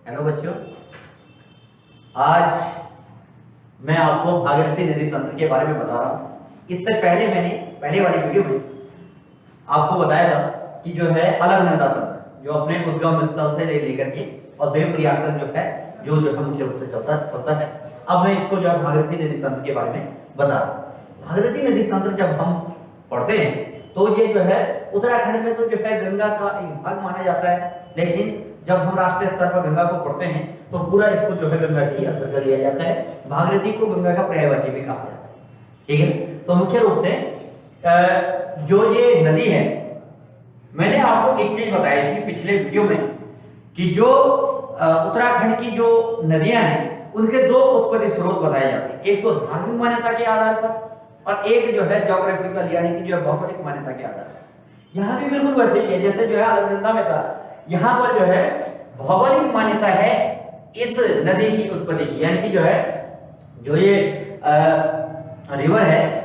Hello बच्चों, आज मैं आपको भागीरथी नदी तंत्र के बारे में बता रहा हूँ। इससे पहले मैंने पहले वाली वीडियो में आपको बताया था कि जो है अलकनंदा तंत्र जो अपने उद्गम स्थल से लेकर के और देवप्रयाग तक जो है जो मुख्य रूप से चलता है। अब मैं इसको जो है भागीरथी नदी तंत्र के बारे में बता रहा हूँ। भागीरथी नदी तंत्र जब हम पढ़ते हैं तो ये जो है उत्तराखंड में तो जो है गंगा का एक भाग माना जाता है, लेकिन जब हम राष्ट्रीय स्तर पर गंगा को पढ़ते हैं तो पूरा इसको जो है गंगा के अंतर्गत लिया जाता है। भागीरथी को गंगा का पर्यायवाची भी कहा जाता है। ठीक है, तो मुख्य रूप से जो ये नदी है, मैंने आपको एक चीज बताई थी पिछले वीडियो में कि जो उत्तराखंड की जो नदियां हैं उनके दो उत्पत्ति स्रोत बताए जाते हैं। एक तो धार्मिक मान्यता के आधार पर और एक जो है ज्योग्राफिकल यानी कि जो भौगोलिक मान्यता के आधार पर। यहाँ भी बिल्कुल वैसे ही है जैसे जो है अलकनंदा में था। यहाँ पर जो है भौगोलिक मान्यता है इस नदी की उत्पत्ति की, यानी कि जो है जो ये रिवर है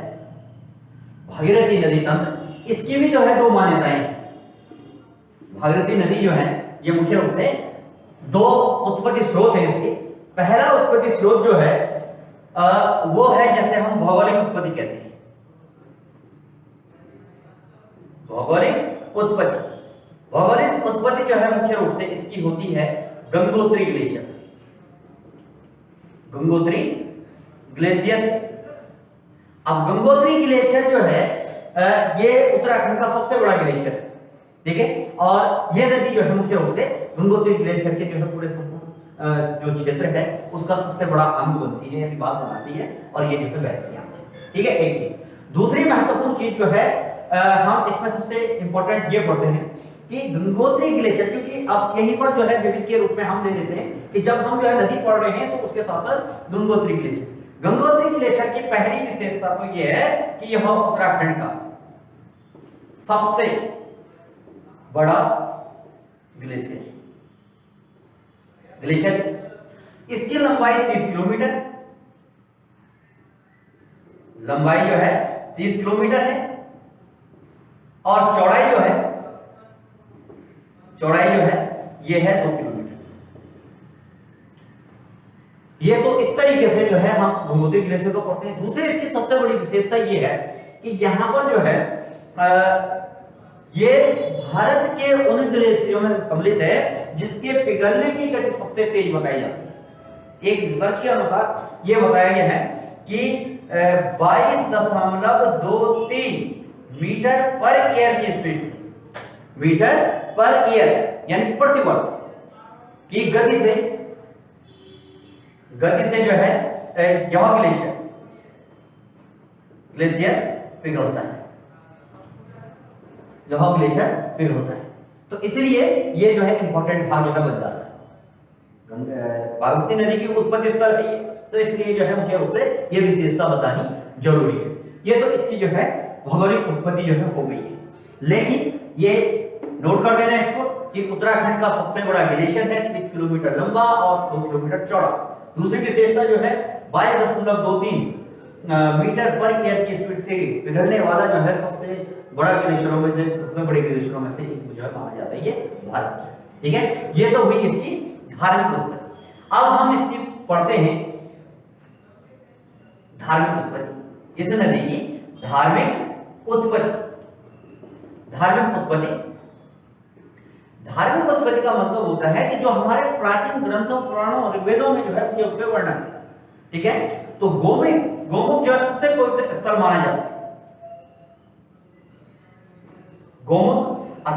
भागीरथी नदी तंत्र, इसकी भी जो है दो मान्यताएं। भागीरथी नदी जो है ये मुख्य रूप से दो उत्पत्ति स्रोत है इसके। पहला उत्पत्ति स्रोत जो है वो है जैसे हम भौगोलिक उत्पत्ति कहते हैं। भौगोलिक उत्पत्ति जो है मुख्य रूप से इसकी होती है गंगोत्री ग्लेशियर से। गंगोत्री ग्लेशियर से। अब गंगोत्री ग्लेशियर जो है ये उत्तराखंड का सबसे बड़ा ग्लेशियर है। ठीक है, और यह नदी जो है मुख्य रूप से गंगोत्री ग्लेशियर के जो है पूरे जो क्षेत्र है उसका सबसे बड़ा अंग बनती है, यानी भाग बनाती है, और ये जो है बहती है। ठीक है, एक चीज। दूसरी महत्वपूर्ण चीज जो है हम इसमें सबसे इंपॉर्टेंट ये पढ़ते हैं कि गंगोत्री ग्लेशियर, क्योंकि अब यहीं पर जो है विविध के रूप में हम ले लेते हैं कि जब हम जो है नदी पढ़ रहे हैं तो उसके साथ साथ गंगोत्री ग्लेशियर की पहली विशेषता तो ये है कि यह उत्तराखंड का सबसे बड़ा ग्लेशियर। इसकी लंबाई 30 किलोमीटर, लंबाई जो है 30 किलोमीटर है, और चौड़ाई जो है ये है 2 किलोमीटर। ये तो इस तरीके से जो है हम गंगोत्री ग्लेशियर को पढ़ते हैं। दूसरी इसकी सबसे बड़ी विशेषता ये है कि यहां पर जो है ये भारत के उन ग्लेशियरों में सम्मिलित है जिसके पिघलने की गति सबसे तेज बताई जाती है। एक रिसर्च के अनुसार ये बताया गया है कि 22.23 मीटर पर ईयर की स्पीड से, मीटर पर ईयर यानी प्रति वर्ष की गति से जो है यह ग्लेशियर पिघलता है, यह ग्लेशियर पिघलता है। तो इसलिए ये जो है इंपॉर्टेंट भाग जो है बन जाता है। भागीरथी नदी की उत्पत्ति स्थल है ये, तो इसलिए जो है मुख्य रूप से ये विशेषता बतानी जरूरी है। ये तो इसकी जो है भौगोलिक उत्पत्ति जो है हो गई है, लेकिन ये नोट कर देना इसको कि उत्तराखंड का सबसे बड़ा ग्लेशियर है, 30 किलोमीटर लंबा और 2 किलोमीटर चौड़ा। दूसरी विशेषता जो है 22.23 मीटर पर ईयर की स्पीड से पिघलने वाला जो है सबसे बड़ा ग्लेशियरों में से, सबसे बड़े ग्लेशियरों में से एक जो है माना जाता है ये भारत की। ठीक है, ये तो हुई इसकी धार्मिक उत्पत्ति। अब हम इसकी पढ़ते हैं धार्मिक उत्पत्ति। इस नदी की धार्मिक उत्पत्ति का मतलब होता है कि जो हमारे प्राचीन ग्रंथों, पुराणों और वेदों में जो है उसके वर्णन है। ठीक है, तो गोमुख जो है सबसे पवित्र स्थल माना जाता है।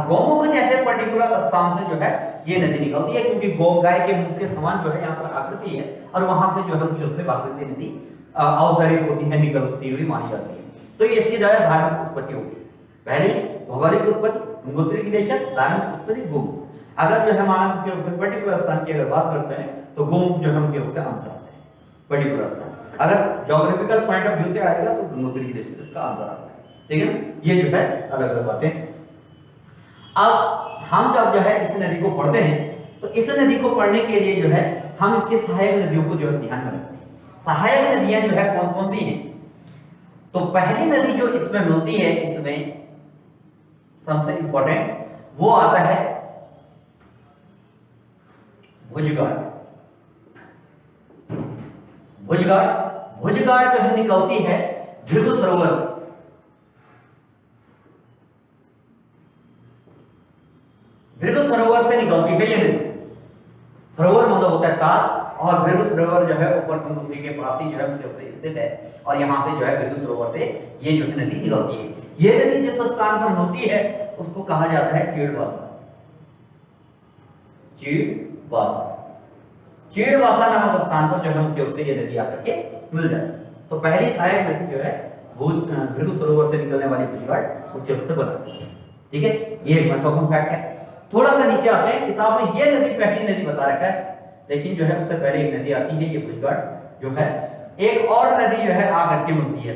गोमुख जैसे पर्टिकुलर स्थान से जो है ये नदी निकलती है, क्योंकि गाय के मुख के समान जो है यहाँ पर आकृति है, और वहां से जो है मुख्य रूप से भागीरथी नदी अवतरित होती है, निकलती हुई मानी जाती है। तो ये इसकी ज्यादा धार्मिक उत्पत्ति होगी। पहली भौगोलिक उत्पत्ति गंगोत्री ग्लेशियर, धार्मिक उत्पत्ति गोमुख। अगर जो है मानव मुख्य रूप से पर्टिकुलर स्थान की अगर बात करते हैं तो गोमुख जो है मुख्य रूप से आंसर आता है, पर्टिकुलर स्थान। अगर ज्योग्राफिकल पॉइंट ऑफ व्यू से आएगा तो गंगोत्री ग्लेशियर का आंसर आता है। ठीक है, ये जो है अलग अलग बातें। अब हम जब जो है इस नदी को पढ़ते हैं तो इस नदी को पढ़ने के लिए जो है हम इसके सहायक नदियों को जो है ध्यान में रखते हैं। सहायक नदियां जो है कौन कौन सी हैं? तो पहली नदी जो इसमें मिलती है, इसमें सबसे इंपॉर्टेंट वो आता है भुजगाड़। भुजगाड़ भुजगाड़ जो है निकलती है भृगु सरोवर से। भृगु सरोवर से निकलती है ये नदी। सरोवर मतलब होता है ताल, और भृगु सरोवर जो है ऊपर गंगोत्री के पास ही जो है उससे स्थित है, और यहाँ से जो है भृगु सरोवर से ये जो है नदी निकलती है। ये नदी जिस स्थान पर होती है उसको कहा जाता है चीड़वासा। चीड़वासा चीड़वासा नामक स्थान पर जो है मुख्य रूप से ये नदी आकर के मिल जाती है। तो पहली सहायक नदी जो है भृगु सरोवर से निकलने वाली भुजगाड़ मुख्य रूप से बनाती है। ठीक है, ये एक महत्वपूर्ण फैक्ट है। थोड़ा सा नीचे आते हैं, किताब में ये नदी पहली नदी बता रखा है, लेकिन जो है उससे पहले एक नदी आती है, ये भुजगाड़ जो है। एक और नदी जो है आकर के मिलती है।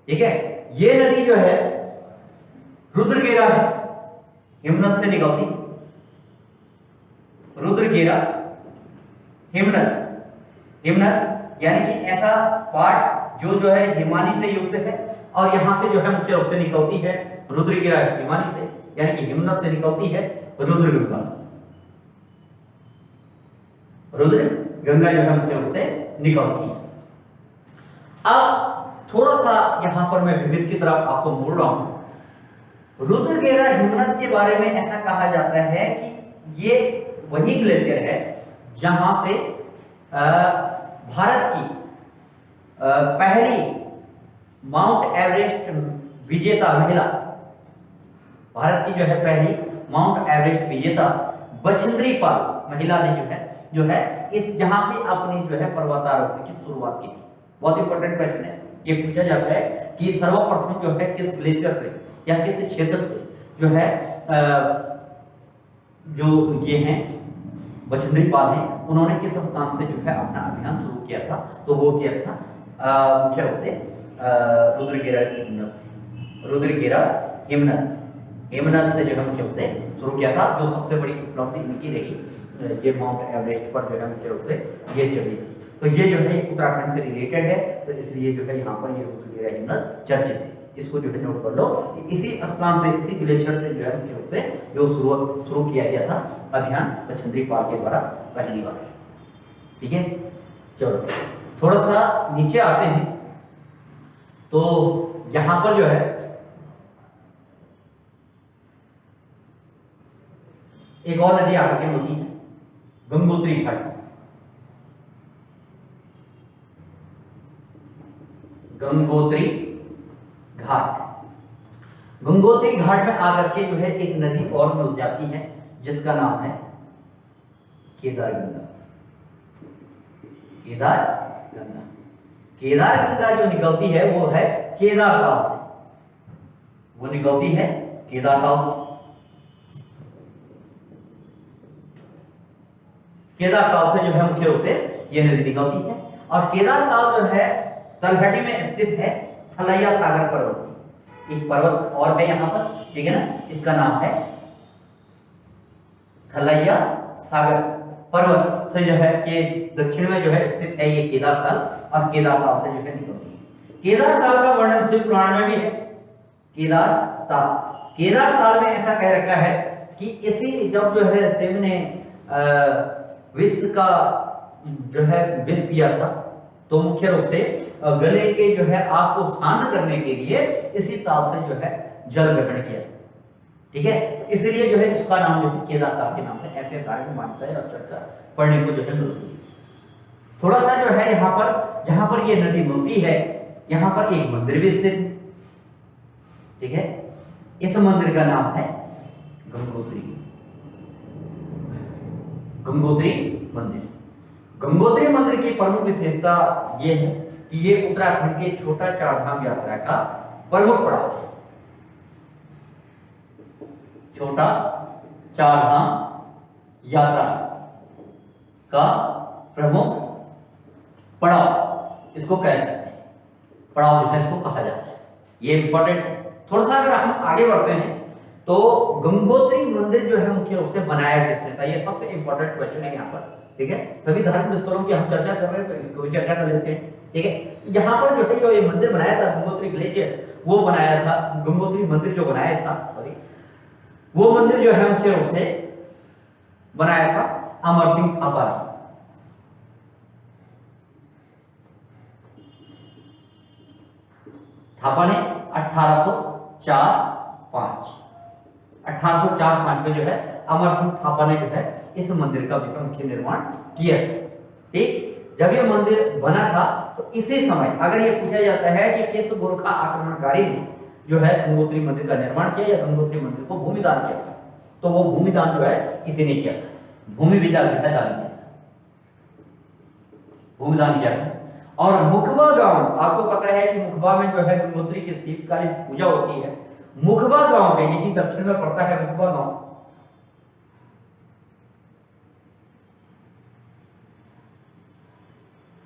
ठीक है, ये नदी जो है रुद्रगेरा है, हिमनद से निकलती। रुद्रगेरा हिमनद यानी कि ऐसा पार्ट जो है हिमानी से युक्त है, और यहां से जो है मुख्य रूप से निकलती है रुद्रगेरा हिमानी से, यानी कि हिमनद से निकलती है रुद्रगंगा। रुद्रगंगा जो है मुख्य रूप से निकलती है। अब थोड़ा सा यहां पर मैं विविध की तरफ आपको मोड़ रहा हूं। रुद्रगेरा हिमनद के बारे में ऐसा कहा जाता है कि ये वही ग्लेशियर है जहां से भारत की पहली माउंट एवरेस्ट विजेता महिला, भारत की जो है पहली माउंट एवरेस्ट विजेता बछेंद्री पाल महिला ने जो है इस जहां से अपनी जो है पर्वतारोहण की शुरुआत की थी। बहुत इंपॉर्टेंट क्वेश्चन है, ये पूछा जाता है कि सर्वप्रथम जो है किस ग्लेशियर से या किस क्षेत्र से जो है जो ये हैं बछेंद्री पाल हैं, उन्होंने किस स्थान से जो है अपना अभियान शुरू किया था। तो वो किया था मुख्य रूप से रुद्रगेरा हिमनद से जो है मुख्य रूप से शुरू किया था, जो सबसे बड़ी उपलब्धि इनकी रही। ये माउंट एवरेस्ट पर जो है मुख्य रूप से ये चढ़ी थी। तो ये जो है उत्तराखंड से रिलेटेड है, तो इसलिए जो है यहाँ पर ये रुद्रगेरा हिमनद चर्चित है। इसको जो है नोट कर लो, इसी स्थान से, इसी ग्लेशियर से जो है मुख्य रूप से जो शुरू किया गया था अभियान बछेंद्री पाल के द्वारा पहली बार। ठीक है, चलो थोड़ा सा नीचे आते हैं। तो यहां पर जो है एक और नदी आकर के मिलती है, गंगोत्री घाट। गंगोत्री घाट में आकर के जो है एक नदी और मिल जाती है जिसका नाम है केदारगंगा। केदारगंगा जो निकलती है वो है केदारताल से, वो निकलती है केदारताल से। केदारताल से जो है मुख्य रूप से ये नदी निकलती है, और केदारताल जो है तलहटी में स्थित है थलैया सागर पर्वत। एक पर्वत और है यहाँ पर, ठीक है ना, इसका नाम है थलैया सागर पर्वत से जो है कि दक्षिण में जो है स्थित है ये केदारताल, और केदारताल से जो है निकलती है। केदारताल का वर्णन शिव पुराण में भी है। केदारताल में ऐसा कह रखा है कि इसी जब जो है शिव ने विष का जो है विष पिया था, तो मुख्य रूप से गले के जो है आग को शांत करने के लिए इसी ताल से जो है जल ग्रहण किया था। ठीक है, तो इसलिए जो है इसका नाम जो है केदारताल के नाम से ऐसे धार्मिक मान्यता है और चर्चा पढ़ने को जो है मिलती है। थोड़ा सा जो है यहाँ पर जहां पर ये नदी मिलती है, यहाँ पर एक मंदिर भी स्थित है। ठीक है, इस मंदिर का नाम है गंगोत्री मंदिर। गंगोत्री मंदिर की प्रमुख विशेषता ये है कि ये उत्तराखंड के छोटा चारधाम यात्रा का प्रमुख पड़ाव है। छोटा चारधाम यात्रा का प्रमुख पड़ाव इसको कह सकते हैं, पड़ाव जो है इसको कहा जाता है। ये इंपॉर्टेंट है। थोड़ा सा अगर हम आगे बढ़ते हैं तो गंगोत्री मंदिर जो है मुख्य रूप से बनाया किसने था, ये सबसे इंपॉर्टेंट क्वेश्चन है यहाँ पर। ठीक है, सभी धार्मिक स्थलों की हम चर्चा कर रहे हैं तो इसको भी चर्चा कर लेते हैं। ठीक है, यहाँ पर जो है जो ये मंदिर बनाया था गंगोत्री ग्लेशियर वो बनाया था, गंगोत्री मंदिर जो बनाया था, सॉरी, वो मंदिर जो है मुख्य रूप से बनाया था अमर सिंह थापा ने। थापा ने 1804-5 में जो है अमर सिंह थापा ने जो है इस मंदिर का जो मुख्य निर्माण किया। ठीक, जब ये मंदिर बना था तो इसी समय अगर ये पूछा जाता है कि किस गोरखा आक्रमणकारी ने जो है गंगोत्री मंदिर का निर्माण किया या गंगोत्री मंदिर को भूमिदान किया था, तो वो भूमिदान जो है इसी ने किया था, भूमि विदान जो है दान किया था, भूमिदान किया था। और मुखबा गांव, आपको पता है कि मुखबा में जो है गंगोत्री की शीतकालीन पूजा होती है। मुखबा गांव में, यही दक्षिण में पड़ता है मुखबा गांव,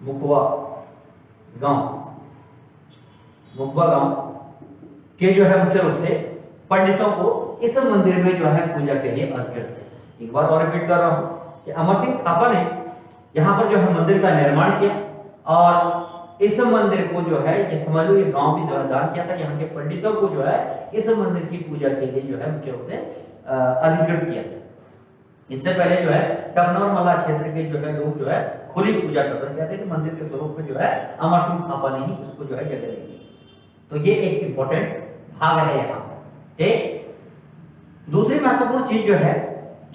मुखबा गांव के जो है मुख्य रूप से पंडितों को इस मंदिर में जो है पूजा के लिए अधिकृत थे। एक बार और रिपीट कर रहा हूं कि अमर सिंह थापा ने यहाँ पर जो है मंदिर का निर्माण किया और इस मंदिर को जो है ये समझ लो ये गांव भी जो है दान किया था। यहाँ के पंडितों को जो है इस मंदिर की पूजा के लिए जो है मुख्य रूप से अधिकृत किया था। इससे पहले जो है टकनौर मल्ला क्षेत्र के जो है लोग जो है खुली पूजा करते थे, कहते हैं कि मंदिर के स्वरूप में जो है अमर सिंह थापा ने ही इसको जो है जगह दी। तो ये एक इंपॉर्टेंट भाग है यहाँ पर। ठीक, दूसरी महत्वपूर्ण चीज जो है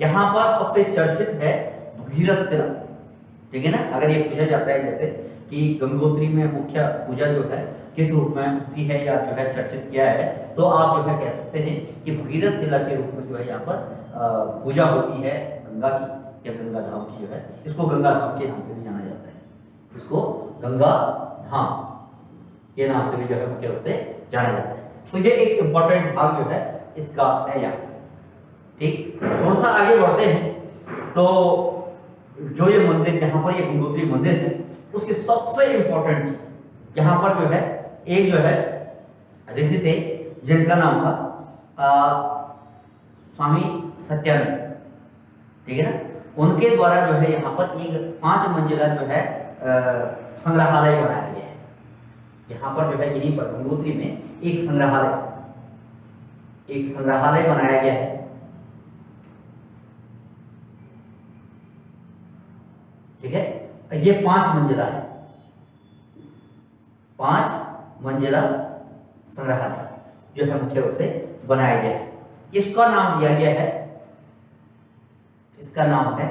यहाँ पर सबसे चर्चित है भगीरथ शिला। ठीक है ना, अगर ये पूछा जाता है जैसे कि गंगोत्री में मुख्य पूजा जो है किस रूप में होती है या जो है चर्चित किया है, तो आप जो है कह सकते हैं कि भगीरथ शिला के रूप में जो है यहाँ पर पूजा होती है गंगा की या गंगा धाम की जो है। इसको गंगा धाम के नाम से भी जाना जाता है, इसको गंगा धाम के नाम से भी जो है मुख्य रूप से जाना जाता है। तो ये एक इंपॉर्टेंट भाग जो है इसका है यहाँ। ठीक, थोड़ा सा आगे बढ़ते हैं तो जो ये मंदिर यहाँ पर ये गंगोत्री मंदिर है उसकी सबसे इंपॉर्टेंट यहाँ पर जो है एक जो है ऋषि थे जिनका नाम था स्वामी सत्यानंद। ठीक है ना, उनके द्वारा जो है यहाँ पर एक 5 मंजिला जो है संग्रहालय बनाया गया है। यहाँ पर जो है यहीं पर गंगोत्री में एक संग्रहालय बनाया गया है। ठीक है, ये 5 मंजिला है, 5 मंजिला संग्रहालय जो है मुख्य रूप से बनाया गया है। इसका नाम दिया गया है, इसका नाम है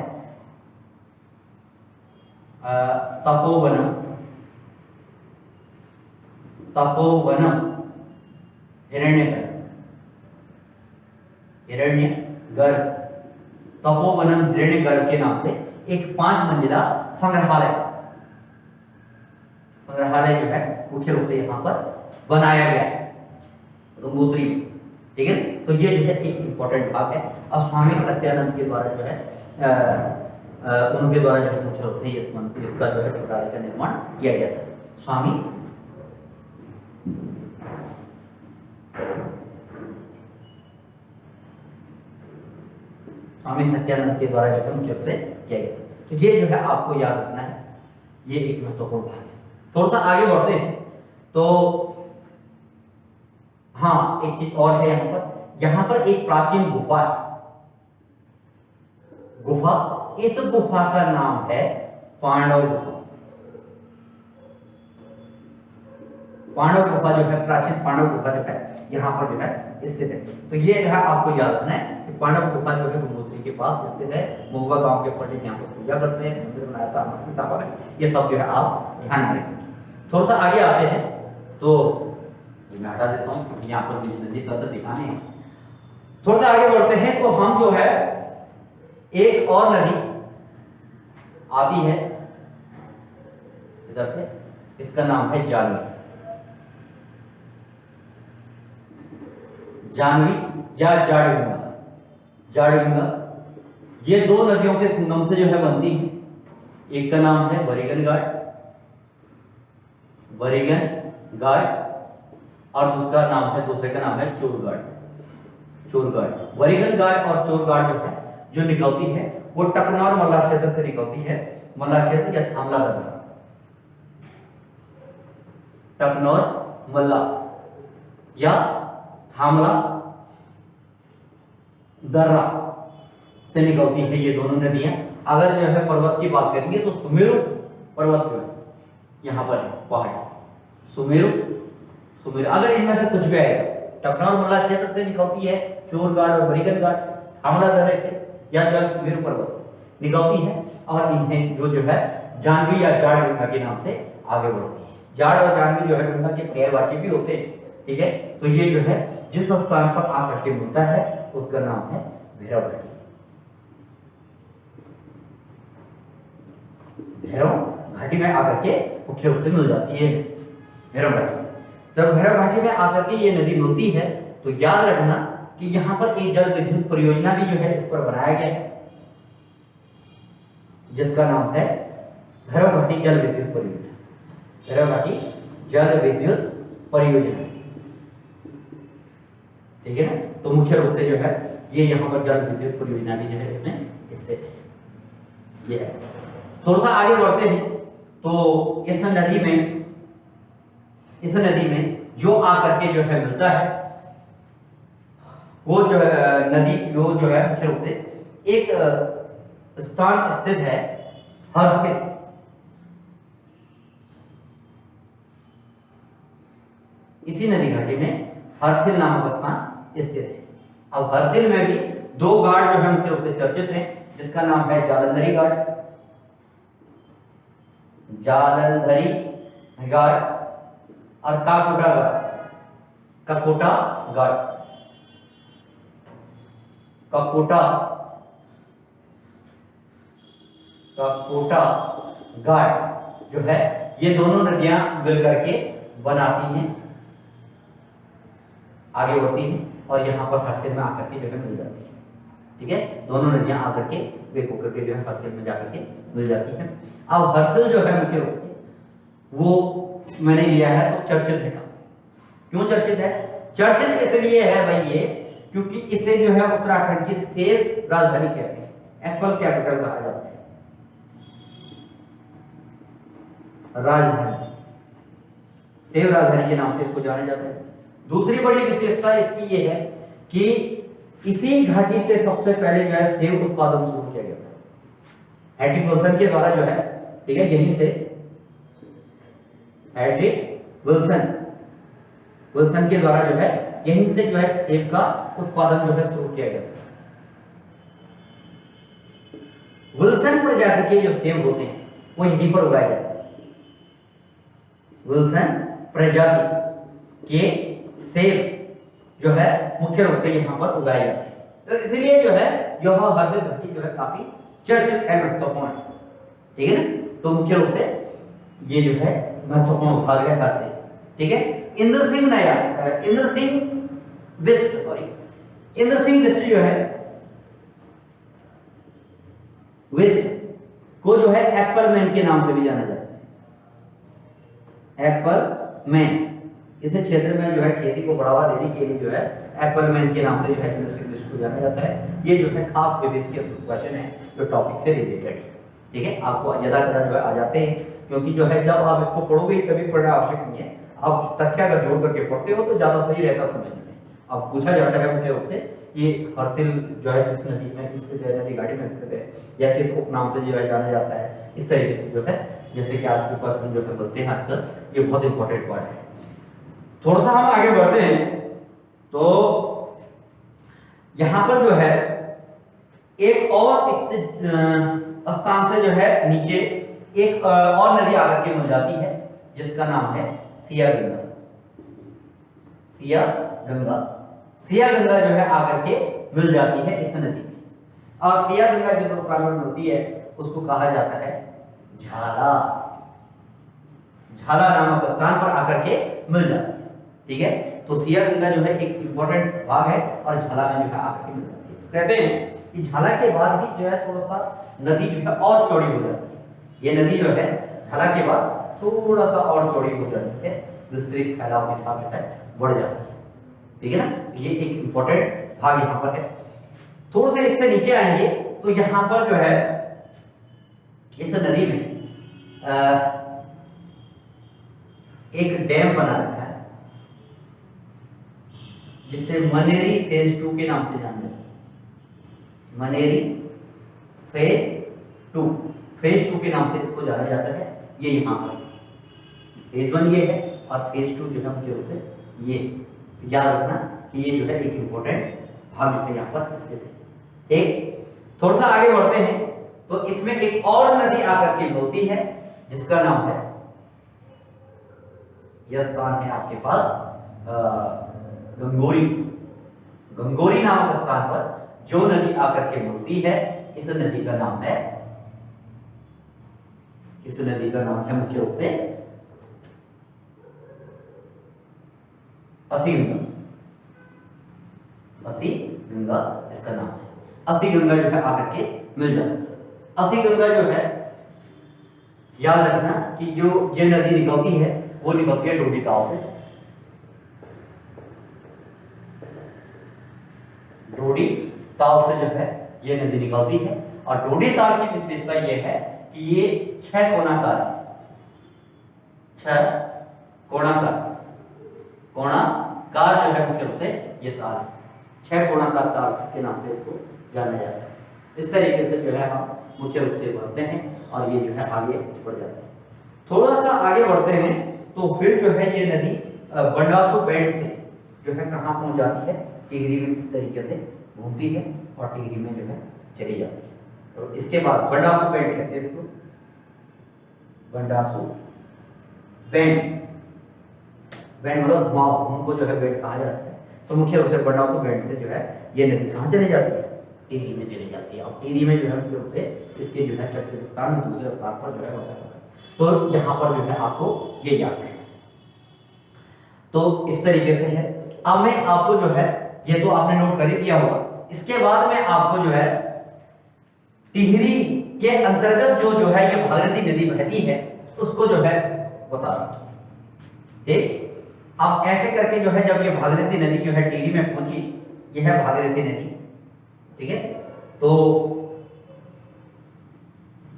तपोवनम हिरण्यगर्भ तपोवनम हिरण्यगर्भ के नाम से एक 5 मंजिला संग्रहालय जो है मुख्य रूप से यहाँ पर बनाया गया है गंगोत्री में। ठीक है, तो ये जो है एक इंपॉर्टेंट भाग है और स्वामी सत्यानंद के द्वारा जो है उनके द्वारा जो है मुख्य रूप से इसका जो है छोटालय का निर्माण किया गया था। स्वामी सत्यानंद के द्वारा जो है मुख्य रूप से किया गया था। तो ये जो है आपको याद रखना है, ये एक महत्वपूर्ण भाग है। थोड़ा सा आगे बढ़ते हैं तो हाँ एक चीज और है यहाँ पर एक प्राचीन गुफा है। इस गुफा का नाम है पांडव गुफा। पांडव गुफा जो है प्राचीन पांडव गुफा जो है यहाँ पर जो है स्थित है। तो ये जो है आपको याद रखना है कि पांडव गुफा जो है गंगोत्री के पास स्थित है। मुखबा गांव के पंडित यहाँ पर पूजा करते हैं, मंदिर बनाया था अमर सिंह थापा ने। ये सब जो है आप ध्यान रखें। थोड़ा सा आगे आते हैं तो ये मैं हटा देता हूँ, यहाँ पर नदी तंत्र दिखाने हैं। थोड़ा सा आगे बढ़ते हैं तो हम जो है एक और नदी आती है इधर से, इसका नाम है जानवी या जाड़गंगा। ये 2 नदियों के संगम से जो है बनती है। एक का नाम है बरीगन घाट और दूसरे का नाम है चोरघाट। बरीगन घाट और चोरघाट जो है जो निकलती है वो टकनौर मल्ला क्षेत्र से निकलती है। मल्ला क्षेत्र या थामला दर्रा, टकनौर मल्ला या थामला दर्रा से निकलती है ये दोनों नदियां। अगर जो है पर्वत की बात करेंगे तो सुमेरु पर्वत जो है यहाँ पर है, पहाड़ सुमेरु। सुमेरु अगर इनमें से कुछ भी आएगा, टफना और मल्ला क्षेत्र से निकलती है चोरघाट और बरीगन घाट, थामला दर्रे थे, या जो है सुमेरु पर्वत निकलती है, और इन्हें जो है जानवी या जाड़ गंगा के नाम से आगे बढ़ती है। जाड़ और जानवी जो है गंगा के पर्यायवाची भी होते हैं, ठीक है। तो ये जो है जिस स्थान पर आकर के मिलता है उसका नाम है भैरव घाटी। भैरव घाटी में आकर के मुख्य रूप से मिल जाती है भैरव घाटी। जब भैरव घाटी में आकर के ये नदी मिलती है तो याद रखना कि यहाँ पर एक जल विद्युत परियोजना भी जो है इस पर बनाया गया है, जिसका नाम है भैरव घाटी जल विद्युत परियोजना। भैरव घाटी जल विद्युत परियोजना, ठीक है ना। तो मुख्य रूप से जो है ये यहाँ पर जल विद्युत परियोजना भी जो है इसमें स्थित है। ये है, थोड़ा सा आगे बढ़ते हैं तो इस नदी में जो आकर के जो है मिलता है वो जो है नदी जो है मुख्य रूप से एक स्थान स्थित है हरसिल। इसी नदी घाटी में हरसिल नामक स्थान स्थित है। अब हरसिल में भी दो घाट जो है मुख्य रूप से चर्चित हैं, जिसका नाम है जालंधरी घाट, जालंधरी घाट और काकोटा घाट। काकोटा घाट, काकोटा काकोटा घाट जो है ये दोनों नदियां मिलकर के बनाती हैं, आगे बढ़ती हैं और यहाँ पर हरसिल में आकर के जो है मिल जाती है, ठीक है। दोनों नदियां आकर के वे होकर के जो है हरसिल में जाकर के मिल जाती है। अब हरसिल जो है मुख्य रूप से वो मैंने लिया है तो चर्चित है। क्यों चर्चित है? चर्चित इसलिए है भाई ये क्योंकि इसे जो है उत्तराखंड की सेब राजधानी कहते हैं, एप्पल कैपिटल कहा जाता है। राजधानी, सेब राजधानी के नाम से इसको जाना जाता है। दूसरी बड़ी विशेषता इसकी ये है कि इसी घाटी से सबसे पहले जो है सेब उत्पादन शुरू किया गया था हेड्रिक विल्सन के द्वारा जो है, ठीक है। यहीं से हेड्रिक विल्सन के द्वारा जो है यहीं से जो है सेब का उत्पादन जो है शुरू किया गया था। विल्सन प्रजाति के जो सेब होते हैं वो यहीं पर उगाए जाते हैं। विल्सन प्रजाति के सेब जो है मुख्य रूप से यहाँ पर उगाए जाते हैं, तो इसलिए जो है यह हरसिल घाटी जो है काफी चर्चित है, महत्वपूर्ण है, ठीक है ना। तो मुख्य रूप से ये जो है महत्वपूर्ण भाग है हरसिल, ठीक है। इंद्र सिंह बिष्ट जो है वेस्ट को जो है एप्पल मैन के नाम से भी जाना जाता है। एप्पल मैन, इस क्षेत्र में जो है खेती को बढ़ावा देने के लिए जो है एप्पल मैन के नाम से जो है इंद्र सिंह बिष्ट को जाना जाता है। ये जो है खास विविध के क्वेश्चन है जो टॉपिक से रिलेटेड है, ठीक है। आपको यदा कदा जो है आ जाते हैं, क्योंकि जो है जब आप इसको पढ़ोगे कभी पढ़ना आवश्यक नहीं है, आप तथ्य अगर जोड़ करके पढ़ते हो तो ज्यादा सही रहता समझने में। अब पूछा जाता है मुख्य रूप से ये हरसिल जो है किस नदी में स्थित है, नदी घाटी में स्थित है या किस उपनाम से जो है जाना जाता है, इस तरीके से जो है जैसे कि आज के क्वेश्चन जो है बोलते हैं आजकल, ये बहुत इंपॉर्टेंट पार्ट है। थोड़ा सा हम आगे बढ़ते हैं तो यहाँ पर जो है एक और इस स्थान से जो है नीचे एक और नदी आकर के मिल जाती है, जिसका नाम है सिया गंगा। सिया गंगा जो है आकर के मिल जाती है इस नदी में, और सिया गंगा जिस स्थान पर मिलती है उसको कहा जाता है झाला। झाला नामक स्थान पर आकर के मिल जाती है, ठीक है। तो सिया गंगा जो है एक इंपॉर्टेंट भाग है और झाला में जो है आकर के मिल जाती है। तो कहते हैं कि झाला के बाद भी जो है थोड़ा सा नदी जो है और चौड़ी हो जाती है। ये नदी जो है झाला के बाद थोड़ा सा और चौड़ी हो जाती है, विस्तृत फैलाव के साथ जो है बढ़ जाती है, ठीक है ना। ये एक इंपॉर्टेंट भाग यहाँ पर है। थोड़ा सा इससे नीचे आएंगे तो यहाँ पर जो है इस नदी में एक डैम बना रखा है जिसे मनेरी फेज 2 के नाम से जाना जाता है। मनेरी फेज टू, फेज 2 के नाम से इसको जाना जाता है। ये यहाँ पर फेज 1 ये है और फेज 2 जो है मुख्य रूप से ये। याद रखना कि ये जो है एक इंपॉर्टेंट भाग जो है यहाँ पर स्थित है। एक थोड़ा सा आगे बढ़ते हैं तो इसमें एक और नदी आकर के मिलती है जिसका नाम है, यह स्थान है आपके पास गंगोरी। गंगोरी नामक स्थान पर जो नदी आकर के मिलती है, इस नदी का नाम है, इस नदी का नाम है मुख्य रूप से असी गंगा। असी गंगा इसका नाम है। असी गंगा जो है आकर के मिल जाती है। असी गंगा जो है, याद रखना कि जो ये नदी निकलती है वो निकलती है डोडी ताल से। डोडी ताल से जो है ये नदी निकलती है और डोडी ताल की विशेषता ये है कि ये 6 कोणाकार है। 6 कोणाकार, कोणाकार जो है मुख्य रूप से ये ताल, 6 कोणाकार ताल के नाम से इसको जाना जाता है। इस तरीके से जो है हम मुख्य रूप से बढ़ते हैं और ये जो है आगे बढ़ जाते हैं। थोड़ा सा आगे बढ़ते हैं तो फिर जो है ये नदी बंडासु बैंड से जो है कहाँ पहुंच जाती है, टिहरी में इस तरीके से घूमती है और टिहरी में जो है चली जाती है। तो इसके बाद बंडासु बैंड कहते हैं इसको, बंडासु बैंड, बैंड मतलब घुमाव को जो है बैंड कहा जाता है। तो मुख्य रूप से बंडासु बैंड से जो है ये नदी कहाँ चली जाती है, टिहरी में चली जाती है। और टिहरी में जो है मुख्य रूप से इसके जो है चौथे स्थान में दूसरे स्थान पर जो है होता है। तो यहाँ पर जो है आपको ये याद रखना है। तो इस तरीके से है। अब मैं आपको जो है, ये तो आपने नोट कर ही दिया होगा, इसके बाद में आपको जो है टिहरी के अंतर्गत जो है ये भागीरथी नदी बहती है उसको जो है बता रहा हूं। ठीक, अब ऐसे करके जो है जब ये भागीरथी नदी जो है टिहरी में पहुंची, ये है भागीरथी नदी, ठीक है। तो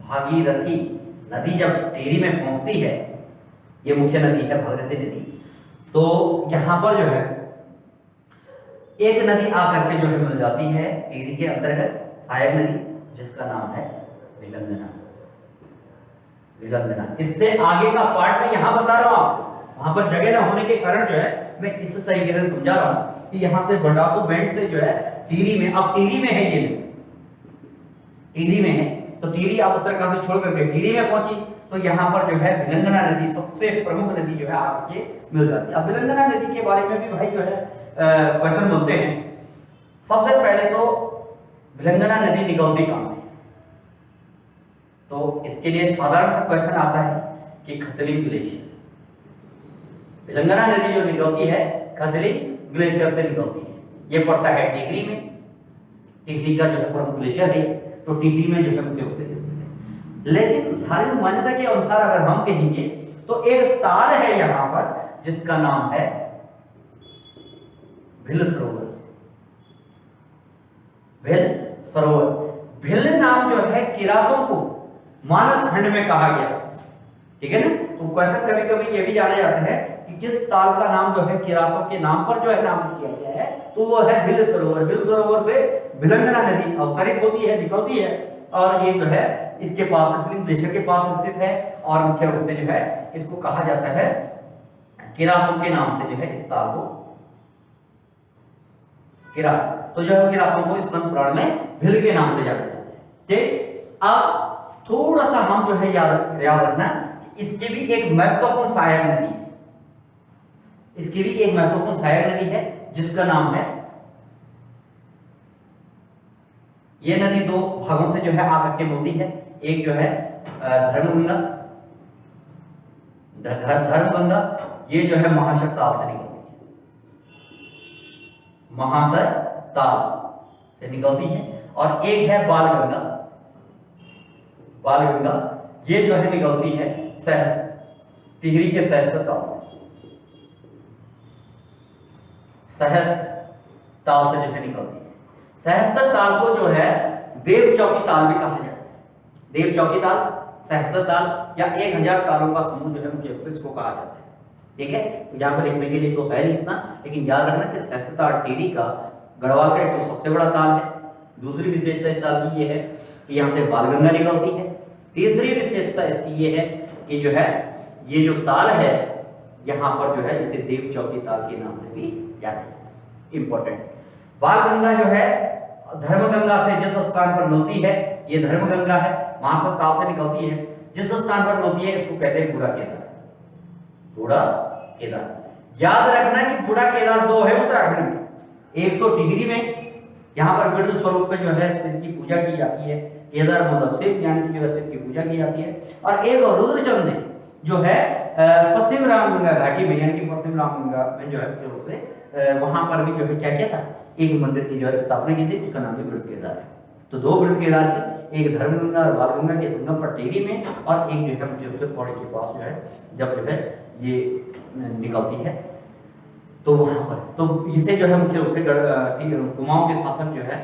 भागीरथी नदी जब टिहरी में पहुंचती है, ये मुख्य नदी है भागीरथी नदी, तो यहां पर जो है एक नदी आकर के जो है मिल जाती है टिहरी के अंतर्गत, सहायक नदी, जिसका नाम है विलंगना। विलंगना, इससे आगे का पार्ट मैं यहां बता रहा हूं आपको, वहां पर जगह ना होने के कारण जो है मैं इस तरीके से समझा रहा हूं कि यहां से बंडासु बैंड से जो है टिहरी में, अब टिहरी में है ये नदी, टिहरी में है, तो टिहरी आप उत्तरकाशी छोड़ करके टिहरी में पहुंची, तो यहाँ पर जो है विलंगना नदी सबसे प्रमुख नदी जो है आपके मिल जाती है। अब विलंगना नदी के बारे में भी भाई जो है क्वेश्चन बोलते हैं। सबसे पहले तो विलंगना नदी निकलती कहां से, तो इसके लिए साधारण सा क्वेश्चन आता है कि खतलिंग ग्लेशियर, विलंगना नदी जो निकलती है खतलिंग ग्लेशियर से निकलती है। ये पड़ता है टिहरी में, टिहरी का जो है प्रमुख ग्लेशियर है, तो टिहरी में जो है मुख्य रूप से स्थित है। लेकिन धार्मिक मान्यता के अनुसार अगर हम कहेंगे तो एक ताल है यहां पर जिसका नाम है भिल सरोवर। भिल सरोवर, भिल नाम जो है किरातों को मानस खंड में कहा गया, ठीक है ना। तो क्वेश्चन कभी कभी ये भी जाना जाता है कि किस ताल का नाम जो है किरातों के नाम पर जो है नामित किया गया है, तो वो है भिल सरोवर। भिल सरोवर से विलंगना नदी अवतरित होती है, निकलती है, और ये जो है इसके पास खतलिंग ग्लेशियर के पास स्थित है, और मुख्य रूप से जो है इसको कहा जाता है किरातों के नाम से जो है इस ताल को किरात, तो जो है किरातों को स्कंद पुराण में भिल के नाम से जाना जाता है। ठीक, अब थोड़ा सा हम जो है याद रखना, इसकी भी एक महत्वपूर्ण सहायक नदी है, इसकी भी एक महत्वपूर्ण सहायक नदी है जिसका नाम है, ये नदी दो भागों से जो है आकर के मिलती है। एक जो है धर्मगंगा, धर्मगंगा ये जो है महाशय ताल से निकलती है, महाशय ताल से निकलती है, और एक है बालगंगा, बालगंगा ये जो है निकलती है टिहरी के सहस्त्र ताल से, सहस्त्र ताल से जो है निकलती है। सहस्त्र ताल को जो है देव चौकी ताल भी कहा जाता है। देव चौकी ताल, सहस्त्र ताल या 1000 तालों का समूह जो है मुख्य रूप से इसको कहा जाता है। ठीक है, तो यहाँ पर लिखने के लिए तो है नहीं इतना, लेकिन याद रखना कि सहस्त्र ताल टिहरी का, गढ़वाल का एक तो सबसे बड़ा ताल है। दूसरी विशेषता इस ताल की ये है कि यहाँ से बालगंगा निकलती है, तीसरी विशेषता इसकी ये है कि जो है ये जो ताल है यहाँ पर जो है इसे देव चौकी ताल के नाम से भी जाना जाता है। इंपॉर्टेंट, बाल गंगा जो है धर्मगंगा से जिस स्थान पर मिलती है, ये धर्मगंगा है, वहां से ताल से निकलती है, जिस स्थान पर मिलती है इसको कहते हैं बूढ़ा केदार। बूढ़ा केदार याद रखना कि बूढ़ा केदार दो है उत्तराखंड में, एक तो टिहरी में, यहाँ पर विष्णु स्वरूप में जो है शिव की पूजा की जाती है, केदार मतलब शिव यानी कि जो है शिव की पूजा की जाती है, और एक रुद्रचंद में जो है पश्चिम रामगंगा घाटी में यानी कि पश्चिम रामगंगा में जो है वहां पर भी जो है क्या किया था, एक मंदिर की जो है स्थापना की थी, उसका नाम भी वृद्ध केदार है। तो दो वृद्ध केदार है, एक धर्मगंगा और बालगंगा के संगम पर टिहरी में, और एक जो है मुझे पौड़ी के पास जो है जब जो है ये निकलती है तो वहां पर, तो इसे जो है मुख्य रूप से कुमाऊं के शासक जो है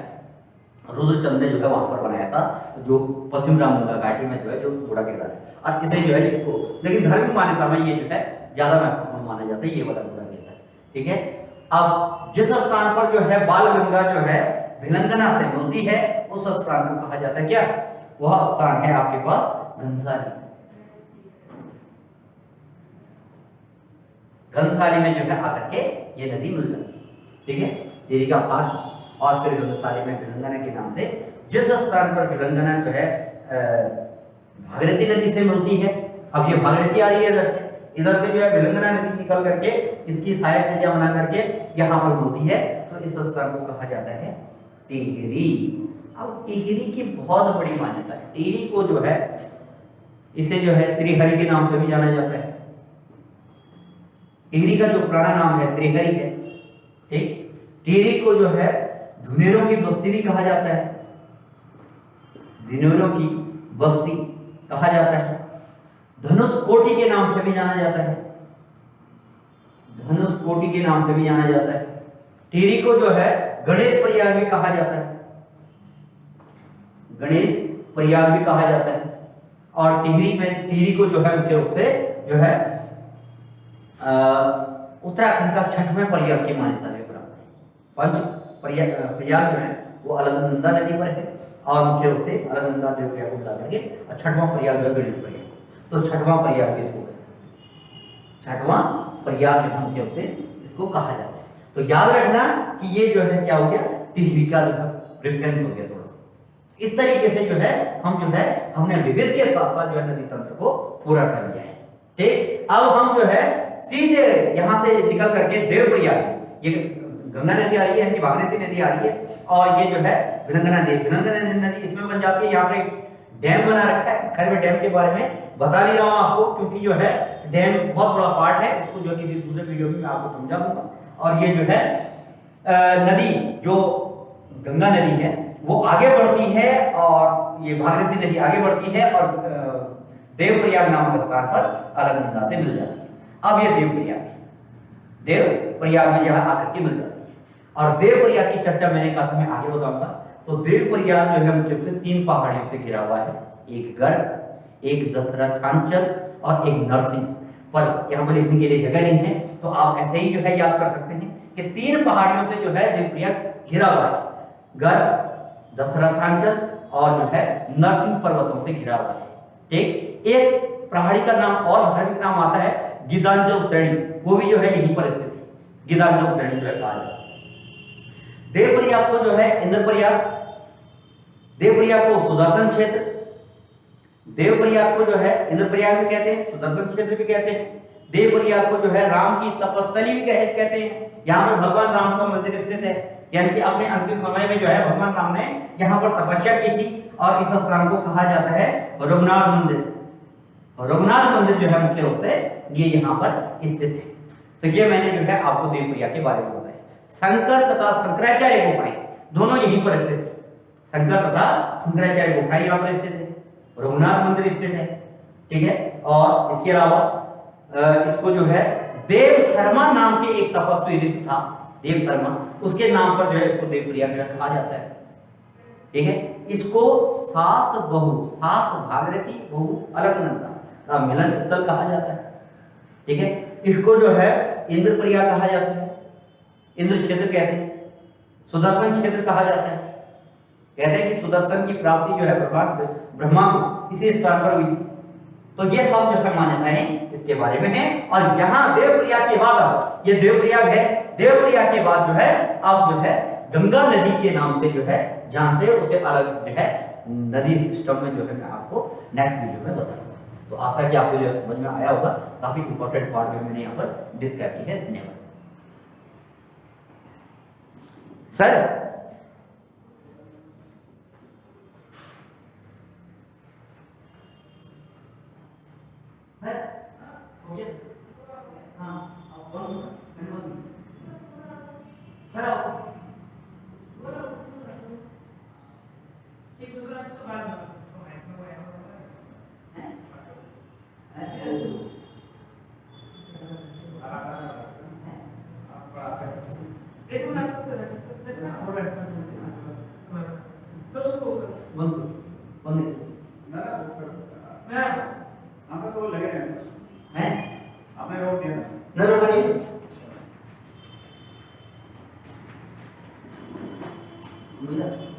रुद्रचंद ने जो है वहां पर बनाया था, जो पश्चिम रामगंगा घाटी में जो है जो बूढ़ा केदार है, और इसे जो है इसको, लेकिन धार्मिक मान्यता में ये जो है ज्यादा महत्वपूर्ण माना जाता है, ये वाला बूढ़ा केदार। ठीक है, अब जिस स्थान पर जो है बाल गंगा जो है भिलंगना से मिलती है उस स्थान को कहा जाता है क्या, वह स्थान है आपके पास घनसाली। घनसाली में जो है आकर के ये नदी मिल जाती है। ठीक है, टिहरी का भाग और फिर घनसाली में भिलंगना के नाम से, जिस स्थान पर भिलंगना जो है भागीरथी नदी से मिलती है, अब ये भागीरथी आ रही है इधर से जो है भिलंगना नदी निकल करके इसकी सहायक नदियां बना करके यहाँ पर मिलती है, तो इस स्थान को कहा जाता है टिहरी। अब टिहरी की बहुत बड़ी मान्यता है, टिहरी को जो है इसे जो है त्रिहरी के नाम से भी जाना जाता है। टिहरी का जो पुराना नाम है त्रिहरी है। ठीक, टिहरी को जो है धुनेरों की बस्ती भी कहा जाता है, धुनेरों की बस्ती कहा जाता है, धनुष कोटि के नाम से भी जाना जाता है, धनुष कोटि के नाम से भी जाना जाता है। टिहरी को जो है गणेश प्रयाग भी कहा जाता है, गणेश प्रयाग भी कहा जाता है, और टिहरी को जो है मुख्य रूप से जो है उत्तराखंड का छठवें प्रयाग की मान्यता है प्राप्त है। पंच प्रयाग जो है वो अलकनंदा नदी पर है, और मुख्य रूप से अलकनंदा देवप्रयाग को मिला करके, और छठवां प्रयाग जो है गणेश प्रयाग, तो छठवां प्रयाग इसको कहते हैं, छठवां प्रयाग जो मुख्य रूप से इसको कहा जाता है। तो याद रखना कि ये जो है क्या हो गया, टिहरी का रेफरेंस हो गया थोड़ा। इस तरीके से जो है हम जो है हमने विविध के साथ साथ जो है नदी तंत्र को पूरा कर लिया है। ठीक, अब हम जो है सीधे यहाँ से निकल करके देवप्रयाग, ये गंगा नदी आ रही है यानी भागीरथी नदी आ रही है, और ये जो है भिलंगना नदी इसमें बन जाती है। यहाँ पे डैम बना रखा है, खैर मैं डैम के बारे में बता नहीं रहा हूँ आपको, क्योंकि जो है डैम बहुत बड़ा पार्ट है, इसको जो किसी दूसरे वीडियो में मैं आपको समझा दूंगा। और ये जो है नदी जो गंगा नदी है वो आगे बढ़ती है, और ये भागीरथी नदी आगे बढ़ती है, और देवप्रयाग नामक स्थान पर अलकनंदा से मिल जाती है। अब ये देवप्रयाग है, देवप्रयाग में यहाँ आकर के मिल जाती है, और देवप्रयाग की चर्चा मैंने कहा था मैं आगे बताऊंगा। तो देवप्रयाग जो है मुख्य रूप से 3 पहाड़ियों से घिरा हुआ है, एक गर्ग, एक दशरथांचल और एक नरसिंह। पर यहाँ पर लिखने के लिए जगह नहीं है, तो आप ऐसे ही जो है याद कर सकते हैं कि 3 पहाड़ियों से जो है देवप्रयाग घिरा हुआ है, गर्ग, दशरथांचल और जो है नरसिंह पर्वतों से घिरा हुआ है। ठीक, एक पहाड़ी का नाम और धार्मिक नाम आता है गीतांचल श्रेणी, वो भी जो है यहीं पर स्थित है, गीतांचल श्रेणी जो है कहा जाता है। देवप्रयाग को जो है इंद्रप्रयाग, देवप्रयाग को सुदर्शन क्षेत्र, देवप्रयाग को जो है इंद्रप्रयाग भी कहते हैं, सुदर्शन क्षेत्र भी कहते हैं। देवप्रयाग को जो है राम की तपस्थली भी कहते हैं, यहाँ पर भगवान राम का मंदिर स्थित है, यानी कि अपने अंतिम समय में जो है भगवान राम ने यहाँ पर तपस्या की थी, और इस स्थान को कहा जाता है रघुनाथ मंदिर। रघुनाथ मंदिर जो है मुख्य रूप से ये यहाँ पर स्थित है। तो ये मैंने जो है आपको देवप्रयाग के बारे में बताया। शंकर तथा शंकराचार्य गुफाएं दोनों यहीं पर स्थित है, शंकर तथा शंकराचार्य गुफाएं यहाँ पर स्थित है, रघुनाथ मंदिर स्थित है। ठीक है, और इसके अलावा इसको जो है देव शर्मा नाम के एक तपस्वी ऋषि था, देव शर्मा, उसके नाम पर जो है इसको देवप्रयाग कहा जाता है। ठीक है, इसको सात भागीरथी बहु अलकनंदा का मिलन स्थल कहा जाता है। ठीक है, इसको जो है इंद्रप्रयाग कहा जाता है, इंद्र क्षेत्र कहते हैं, सुदर्शन क्षेत्र कहा जाता है। कहते हैं कि सुदर्शन की प्राप्ति जो है भगवान ब्रह्मा को इसी स्थान पर हुई थी। तो ये सब जो है मान्यताएं इसके बारे में है। और यहाँ देवप्रयाग के बाद, अब ये देवप्रयाग है, देवप्रयाग के बाद जो है आप जो है गंगा नदी के नाम से जो है जानते हैं, उसे अलग जो है नदी सिस्टम में जो है मैं आपको नेक्स्ट वीडियो में बताऊंगा। तो आशा है कि आपको जो समझ में आया होगा। काफी इंपॉर्टेंट पार्ट जो मैंने यहाँ पर डिस्कस की है। धन्यवाद सर। आपने रोक दिया ना? न रोका नहीं मुझे